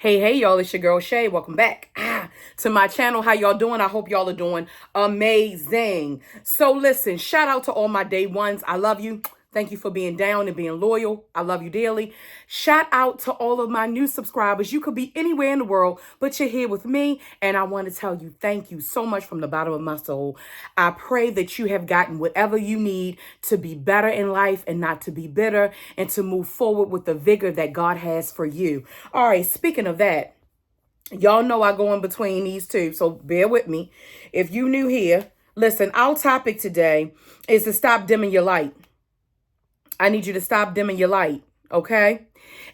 Hey, y'all, it's your girl Shay. Welcome back to my channel. How y'all doing? I hope y'all are doing amazing. So listen, shout out to all my day ones. I love you. Thank you for being down and being loyal. I love you dearly. Shout out to all of my new subscribers. You could be anywhere in the world, but you're here with me. And I want to tell you thank you so much from the bottom of my soul. I pray that you have gotten whatever you need to be better in life and not to be bitter and to move forward with the vigor that God has for you. All right, speaking of that, y'all know I go in between these two, so bear with me. If you new here, listen, our topic today is to stop dimming your light. I need you to stop dimming your light, okay?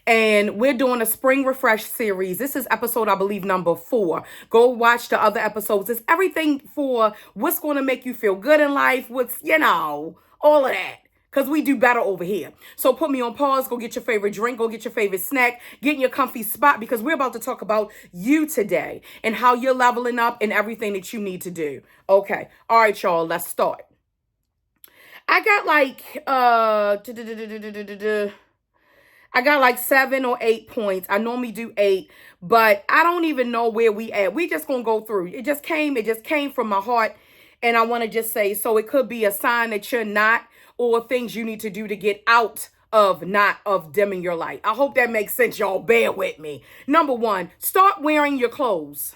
And we're doing a spring refresh series. This is episode, I believe, number 4. Go watch the other episodes. It's everything for what's going to make you feel good in life, all of that. Because we do better over here. So put me on pause. Go get your favorite drink. Go get your favorite snack. Get in your comfy spot because we're about to talk about you today and how you're leveling up and everything that you need to do. Okay. All right, y'all. Let's start. I got I got like 7 or 8 points. I normally do 8, but I don't even know where we at. We just gonna go through. It just came from my heart. And I want to just say, so it could be a sign that you're not, or things you need to do to get out of not of dimming your light. I hope that makes sense, y'all. Bear with me. Number 1, start wearing your clothes.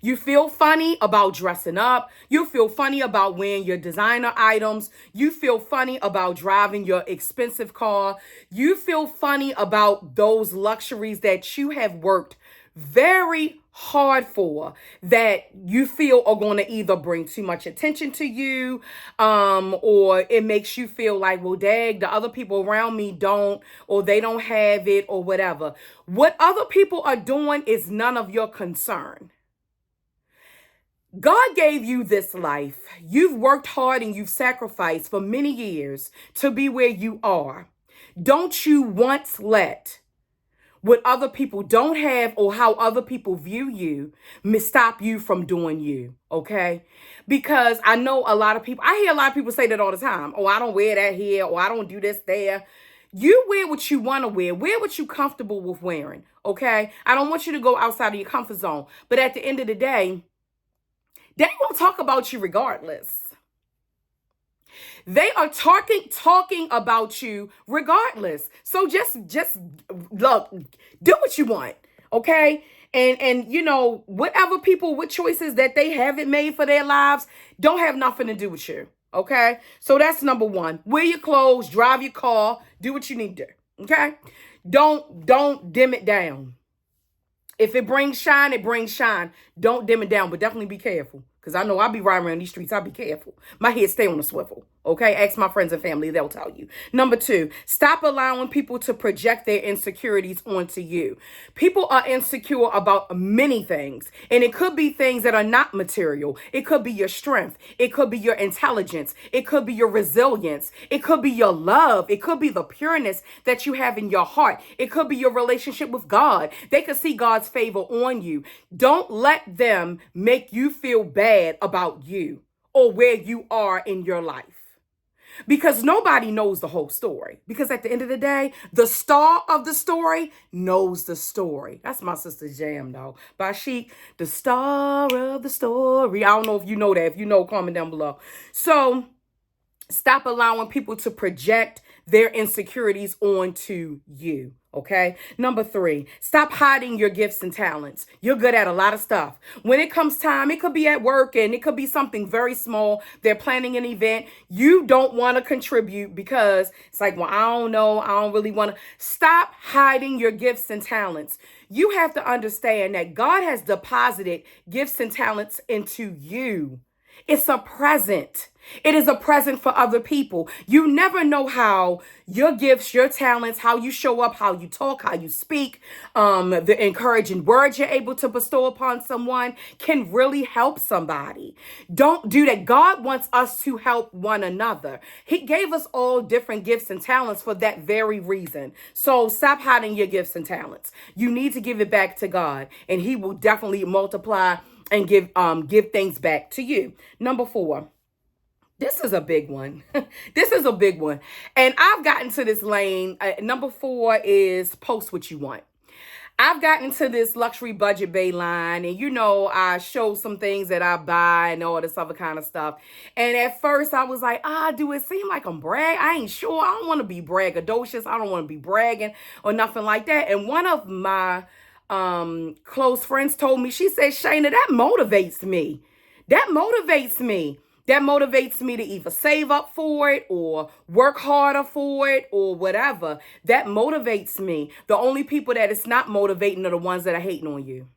You feel funny about dressing up. You feel funny about wearing your designer items. You feel funny about driving your expensive car. You feel funny about those luxuries that you have worked very hard for, that you feel are going to either bring too much attention to you, or it makes you feel like, well, dang, the other people around me don't, or they don't have it, or whatever. What other people are doing is none of your concern. God gave you this life. You've worked hard and you've sacrificed for many years to be where you are. Don't you once let what other people don't have or how other people view you stop you from doing you, okay? Because I know I hear a lot of people say that all the time. Oh, I don't wear that here, or I don't do this there. You wear what you want to wear. Wear what you're comfortable with wearing, okay? I don't want you to go outside of your comfort zone. But at the end of the day, they won't talk about you regardless. They are talking about you regardless. So just look, do what you want, okay? And what choices that they haven't made for their lives don't have nothing to do with you, okay? So that's number 1. Wear your clothes, drive your car, do what you need to do, okay? Don't dim it down. If it brings shine, it brings shine. Don't dim it down, but definitely be careful. Because I know I'll be riding around these streets. I'll be careful. My head stay on a swivel. Okay? Ask my friends and family. They'll tell you. Number 2, stop allowing people to project their insecurities onto you. People are insecure about many things. And it could be things that are not material. It could be your strength. It could be your intelligence. It could be your resilience. It could be your love. It could be the pureness that you have in your heart. It could be your relationship with God. They could see God's favor on you. Don't let them make you feel bad about you or where you are in your life. Because nobody knows the whole story. Because at the end of the day, the star of the story knows the story. That's my sister's jam, though. By Chic, the star of the story. I don't know if you know that. If you know, comment down below. So stop allowing people to project their insecurities onto you. Okay. Number 3, stop hiding your gifts and talents. You're good at a lot of stuff. When it comes time, it could be at work and it could be something very small. They're planning an event. You don't want to contribute because it's like, well, I don't know. I don't really want to. Stop hiding your gifts and talents. You have to understand that God has deposited gifts and talents into you. It's a present. It is a present for other people. You never know how your gifts, your talents, how you show up, how you talk, how you speak, the encouraging words you're able to bestow upon someone can really help somebody. Don't do that. God wants us to help one another. He gave us all different gifts and talents for that very reason. So stop hiding your gifts and talents. You need to give it back to God, and He will definitely multiply and give things back to you. Number 4. This is a big one. This is a big one. And I've gotten to this lane. Number 4 is post what you want. I've gotten into this luxury budget bay line, and I show some things that I buy and all this other kind of stuff. And at first I was like, do it seem like I'm I ain't sure. I don't want to be braggadocious. I don't want to be bragging or nothing like that. And one of my close friends told me, she said, Shayna, that motivates me. That motivates me. That motivates me to either save up for it or work harder for it or whatever. That motivates me. The only people that it's not motivating are the ones that are hating on you.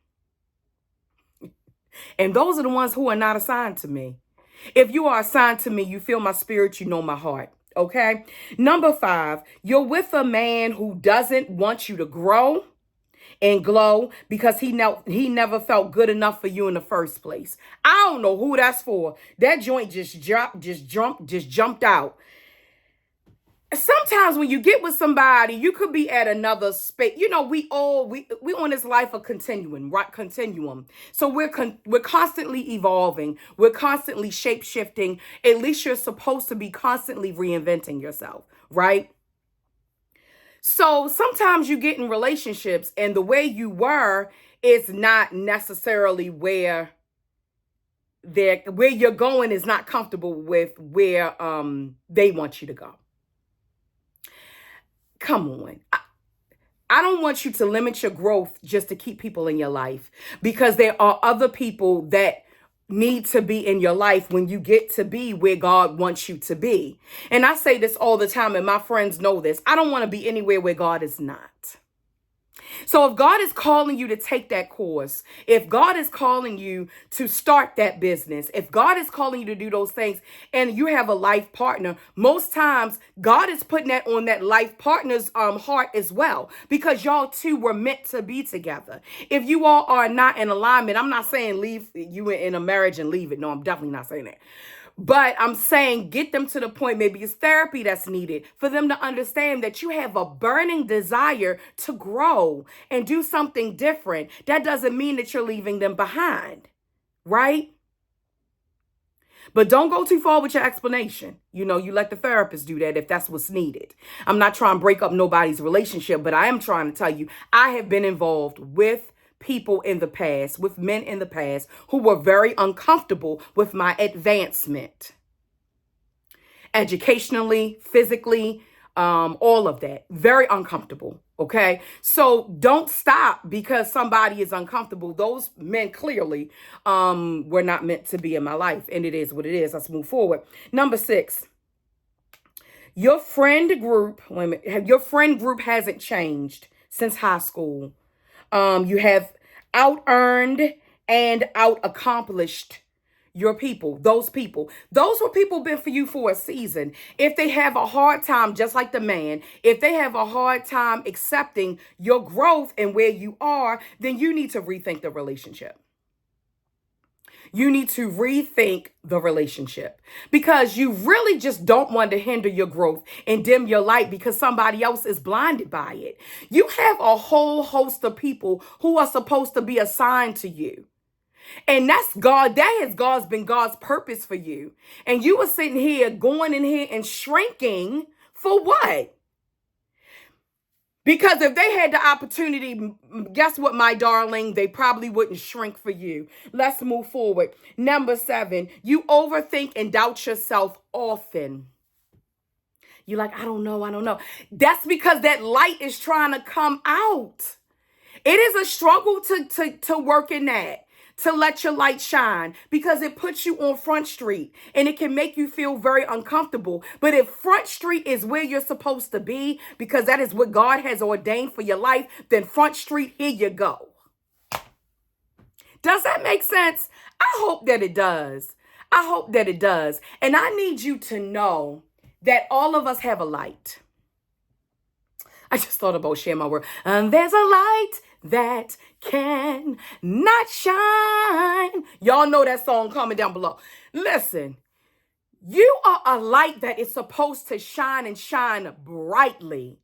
And those are the ones who are not assigned to me. If you are assigned to me, you feel my spirit, you know my heart. Okay. Number 5, you're with a man who doesn't want you to grow and glow because he never felt good enough for you in the first place. I don't know who that's for. That joint just jumped out. Sometimes when you get with somebody, you could be at another space. We on this life of continuum, right? Continuum. So we're constantly evolving. We're constantly shape shifting. At least you're supposed to be constantly reinventing yourself, right? So sometimes you get in relationships and the way you were is not necessarily where you're going is not comfortable with where they want you to go. Come on. I don't want you to limit your growth just to keep people in your life, because there are other people that need to be in your life when you get to be where God wants you to be. And I say this all the time, and my friends know this. I don't want to be anywhere where God is not. So if God is calling you to take that course, if God is calling you to start that business, if God is calling you to do those things and you have a life partner, most times God is putting that on that life partner's heart as well, because y'all two were meant to be together. If you all are not in alignment, I'm not saying leave you in a marriage and leave it. No, I'm definitely not saying that. But I'm saying get them to the point, maybe it's therapy that's needed for them to understand that you have a burning desire to grow and do something different. That doesn't mean that you're leaving them behind, right? But don't go too far with your explanation. You let the therapist do that if that's what's needed. I'm not trying to break up nobody's relationship, but I am trying to tell you, I have been involved with people in the past, with men in the past who were very uncomfortable with my advancement. Educationally, physically, all of that. Very uncomfortable. Okay. So don't stop because somebody is uncomfortable. Those men clearly were not meant to be in my life. And it is what it is. Let's move forward. Number 6. Your friend group hasn't changed since high school. You have out-earned and out-accomplished your people. Those were people been for you for a season. If they have a hard time, just like the man, if they have a hard time accepting your growth and where you are, then you need to rethink the relationship. You need to rethink the relationship, because you really just don't want to hinder your growth and dim your light because somebody else is blinded by it. You have a whole host of people who are supposed to be assigned to you. And that's God. That been God's purpose for you. And you were sitting here going in here and shrinking for what? Because if they had the opportunity, guess what, my darling? They probably wouldn't shrink for you. Let's move forward. Number 7, you overthink and doubt yourself often. You're like, I don't know. That's because that light is trying to come out. It is a struggle to work in that, to let your light shine, because it puts you on Front Street and it can make you feel very uncomfortable. But if Front Street is where you're supposed to be, because that is what God has ordained for your life, then Front Street, here you go. Does that make sense? I hope that it does. And I need you to know that all of us have a light. I just thought about sharing my word. And there's a light that can not shine. Y'all know that song. Comment down below. Listen, you are a light that is supposed to shine and shine brightly.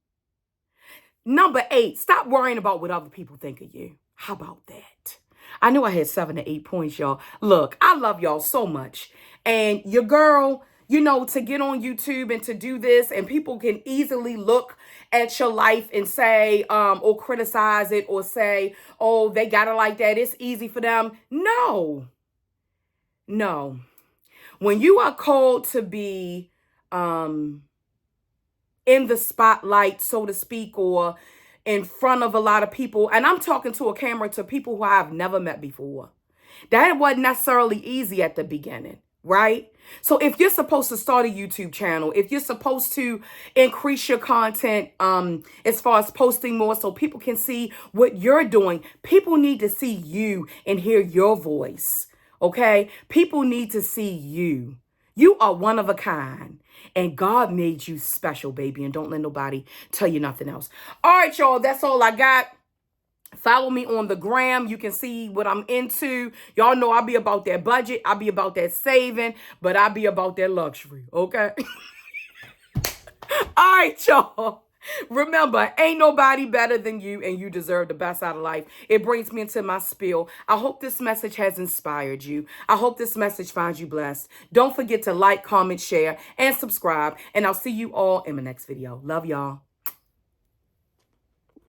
Number 8, stop worrying about what other people think of you. How about that? I knew I had 7 to 8 points, y'all. Look, I love y'all so much. And your girl, to get on YouTube and to do this, and people can easily look at your life and say, or criticize it, or say, oh, they got it like that, it's easy for them. No. When you are called to be in the spotlight, so to speak, or in front of a lot of people, and I'm talking to a camera to people who I've never met before, that wasn't necessarily easy at the beginning, right? So if you're supposed to start a YouTube channel, if you're supposed to increase your content as far as posting more so people can see what you're doing, people need to see you and hear your voice, okay? People need to see you. You are one of a kind. And God made you special, baby. And don't let nobody tell you nothing else. All right, y'all. That's all I got. Follow me on the gram. You can see what I'm into. Y'all know I'll be about that budget. I'll be about that saving. But I'll be about that luxury. Okay? All right, y'all. Remember, ain't nobody better than you, and you deserve the best out of life. It brings me into my spiel. I hope this message has inspired you. I hope this message finds you blessed. Don't forget to like, comment, share, and subscribe. And I'll see you all in my next video. Love y'all.